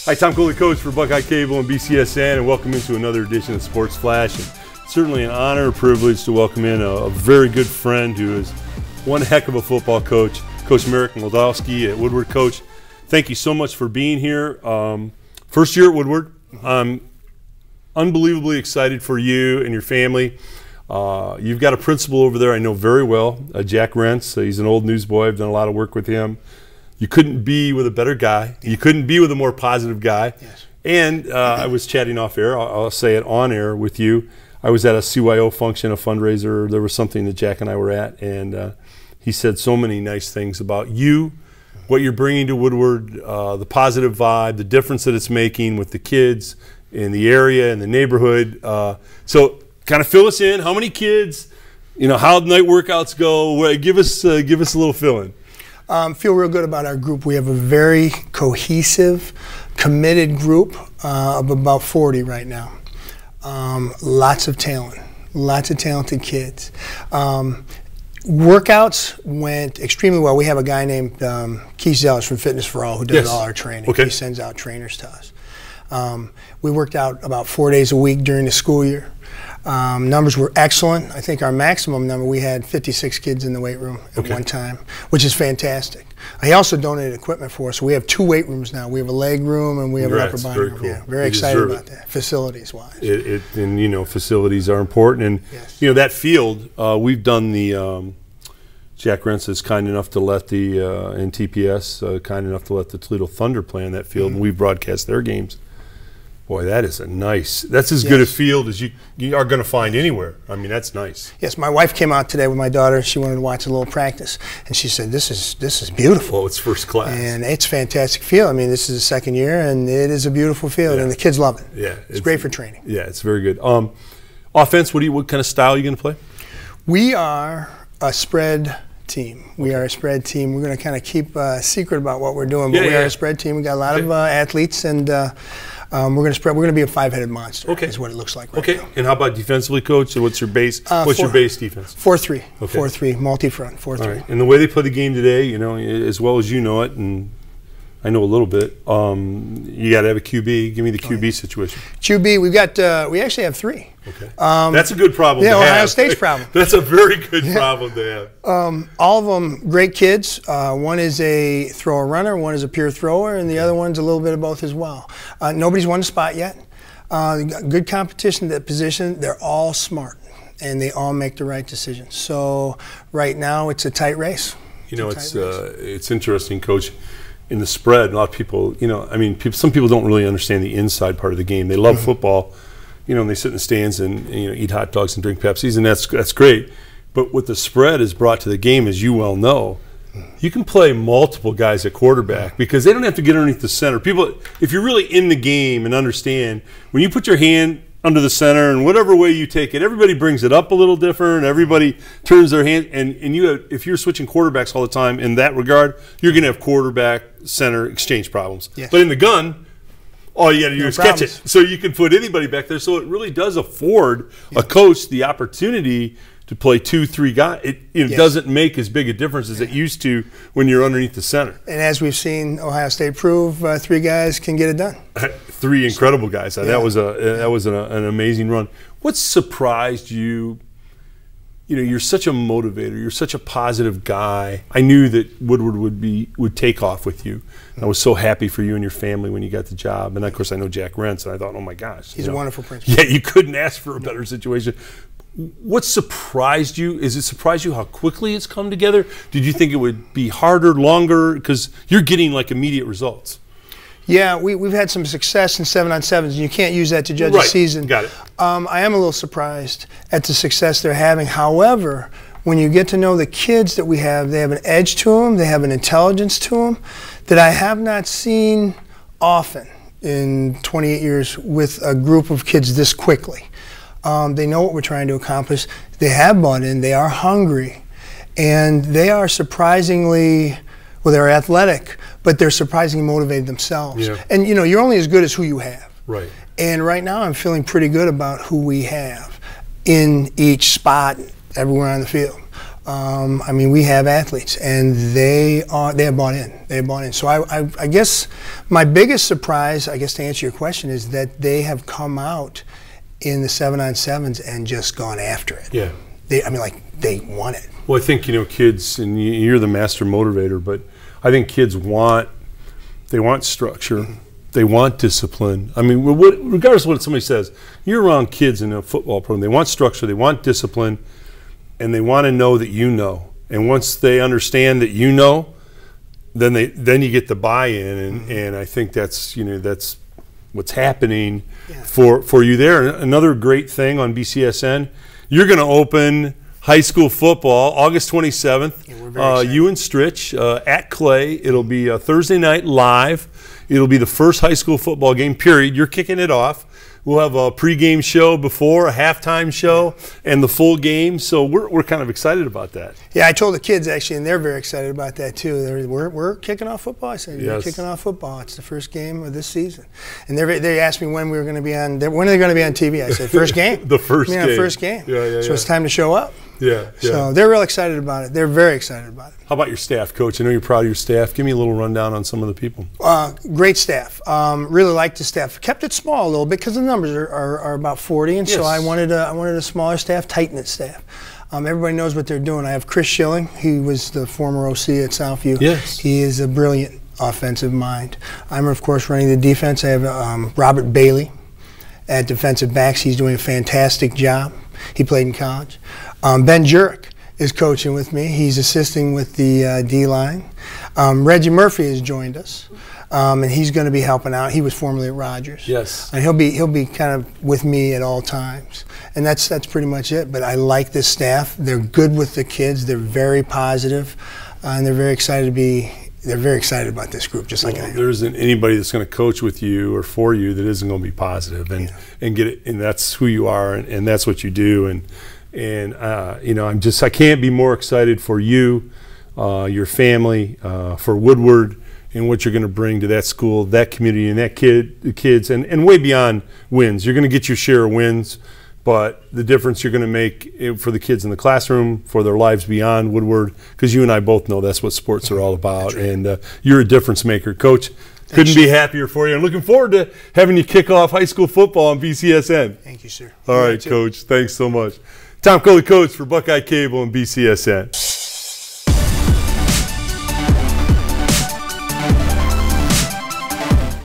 Hi, Tom Coley, coach for Buckeye Cable and BCSN, and welcome into another edition of Sports Flash. And certainly an honor and privilege to welcome in a very good friend who is one heck of a football coach, Coach Marek Moldawsky at Woodward. Coach, thank you so much for being here. First year at Woodward. I'm unbelievably excited for you and your family. You've got a principal over there I know very well, Jack Rentz. He's an old newsboy. I've done a lot of work with him. You couldn't be with a better guy. You couldn't be with a more positive guy. Yes. And I was chatting off air. I'll say it on air with you. I was at a CYO function, a fundraiser. There was something that Jack and I were at, and he said so many nice things about you, what you're bringing to Woodward, the positive vibe, the difference that it's making with the kids in the area and the neighborhood. So kind of fill us in. How many kids? You know, how night workouts go? Give us a little fill-in. Feel real good about our group. We have a very cohesive, committed group of about 40 right now. Lots of talent, lots of talented kids. Workouts went extremely well. We have a guy named Keith Zellers from Fitness for All who does all our training. Okay. He sends out trainers to us. We worked out about 4 days a week during the school year. Numbers were excellent. I think our maximum number, we had 56 kids in the weight room at one time, which is fantastic. He also donated equipment for us. So we have 2 weight rooms now. We have a leg room and we have an upper body room. Cool. Yeah, very excited about that, facilities-wise. And, you know, facilities are important. And, you know, that field, we've done the Jack Rentz is kind enough to let the, and TPS, kind enough to let the Toledo Thunder play on that field, and we've broadcast their games. Boy, that is that's as good a field as you are going to find anywhere. I mean, that's nice. Yes, my wife came out today with my daughter. She wanted to watch a little practice, and she said, "This is beautiful." Well, it's first class, and it's a fantastic field. I mean, this is the second year, and it is a beautiful field, and the kids love it. Yeah, it's great for training. Yeah, it's very good. Offense, what kind of style are you going to play? We are a spread team. We are a spread team. We're going to kind of keep a secret about what we're doing, but we are a spread team. We got a lot of athletes, and we're going to spread. We're going to be a 5-headed monster. Okay, is what it looks like right now. And how about defensively, Coach? What's your base? What's your base defense? 4-3. 4-3, multi-front. 4-3. Right. And the way they play the game today, you know, as well as you know it, and I know a little bit. You got to have a QB. Give me the QB situation. QB, we actually have 3. Okay. That's a good problem to have. Ohio State's problem. That's a very good problem to have. All of them great kids. One is a thrower runner, one is a pure thrower, and the other one's a little bit of both as well. Nobody's won a spot yet. Good competition at that position. They're all smart, and they all make the right decisions. So right now it's a tight race. You know, it's interesting, Coach. In the spread, a lot of people, you know, I mean, some people don't really understand the inside part of the game. They love football, you know, and they sit in the stands and you know, eat hot dogs and drink Pepsis, and that's great. But what the spread has brought to the game, as you well know, you can play multiple guys at quarterback because they don't have to get underneath the center. People, if you're really in the game and understand, when you put your hand under the center and whatever way you take it, everybody brings it up a little different. Everybody turns their hand, and if you're switching quarterbacks all the time in that regard, you're going to have quarterback center exchange problems. Yes. But in the gun, all you got to do is catch it, so you can put anybody back there. So it really does afford a coach the opportunity to play 2-3 guys. It doesn't make as big a difference as it used to when you're underneath the center. And as we've seen Ohio State prove, 3 guys can get it done. 3 incredible guys. That was an amazing run. What surprised you? You know, you're such a motivator. You're such a positive guy. I knew that Woodward would take off with you. I was so happy for you and your family when you got the job. And of course, I know Jack Rentz, and I thought, oh my gosh, he's a wonderful principal. Yeah, you couldn't ask for a better situation. What surprised you? Is it surprised you how quickly it's come together? Did you think it would be harder, longer? Because you're getting like immediate results. Yeah, we've had some success in 7-on-7s, and you can't use that to judge a season. Got it. I am a little surprised at the success they're having. However, when you get to know the kids that we have, they have an edge to them, they have an intelligence to them that I have not seen often in 28 years with a group of kids this quickly. They know what we're trying to accomplish. They have bought in. They are hungry. And they are surprisingly, well, they're athletic, but they're surprisingly motivated themselves. Yeah. And, you know, you're only as good as who you have. Right. And right now I'm feeling pretty good about who we have in each spot everywhere on the field. I mean, we have athletes, and they have bought in. They have bought in. So I guess my biggest surprise, I guess to answer your question, is that they have come out in the 7-on-7s and just gone after it. Yeah. I mean, like, they want it. Well, I think, kids, and you're the master motivator, but I think kids want structure. Mm-hmm. They want discipline. I mean, regardless of what somebody says, you're around kids in a football program. They want structure. They want discipline. And they want to know that you know. And once they understand that you know, then you get the buy-in, and I think that's that's what's happening for you there. Another great thing on BCSN, you're going to open high school football August 27th. Yeah, we're very excited. You and Stritch at Clay. It'll be a Thursday night live. It'll be the first high school football game, period. You're kicking it off. We'll have a pregame show before, a halftime show, and the full game. So we're kind of excited about that. Yeah, I told the kids, actually, and they're very excited about that, too. We're kicking off football. I said, we're kicking off football. It's the first game of this season. And they asked me when we were going to be on. When are they going to be on TV? I said, first game. The first game. First game. Yeah. So it's time to show up. Yeah. So they're real excited about it. They're very excited about it. How about your staff, Coach? I know you're proud of your staff. Give me a little rundown on some of the people. Great staff. Really like the staff. Kept it small a little bit because the numbers are about 40, and so I wanted a smaller staff, tight-knit staff. Everybody knows what they're doing. I have Chris Schilling. He was the former OC at Southview. Yes. He is a brilliant offensive mind. I'm, of course, running the defense. I have Robert Bailey at defensive backs. He's doing a fantastic job. He played in college. Ben Jurek is coaching with me. He's assisting with the D-line. Reggie Murphy has joined us, and he's going to be helping out. He was formerly at Rogers. Yes. And he'll be kind of with me at all times. And that's pretty much it. But I like this staff. They're good with the kids. They're very positive, and they're very excited to be. They're very excited about this group, just like I am. There isn't anybody that's going to coach with you or for you that isn't going to be positive and get it. And that's who you are, and that's what you do. And I can't be more excited for you, your family, for Woodward, and what you're going to bring to that school, that community, and the kids, and way beyond wins. You're going to get your share of wins, but the difference you're going to make for the kids in the classroom, for their lives beyond Woodward, because you and I both know that's what sports are all about, and you're a difference maker, Coach. Couldn't be happier for you. I'm looking forward to having you kick off high school football on BCSN. Thank you, sir. All right, Coach. Thanks so much. Tom Coley, Coach for Buckeye Cable and BCSN.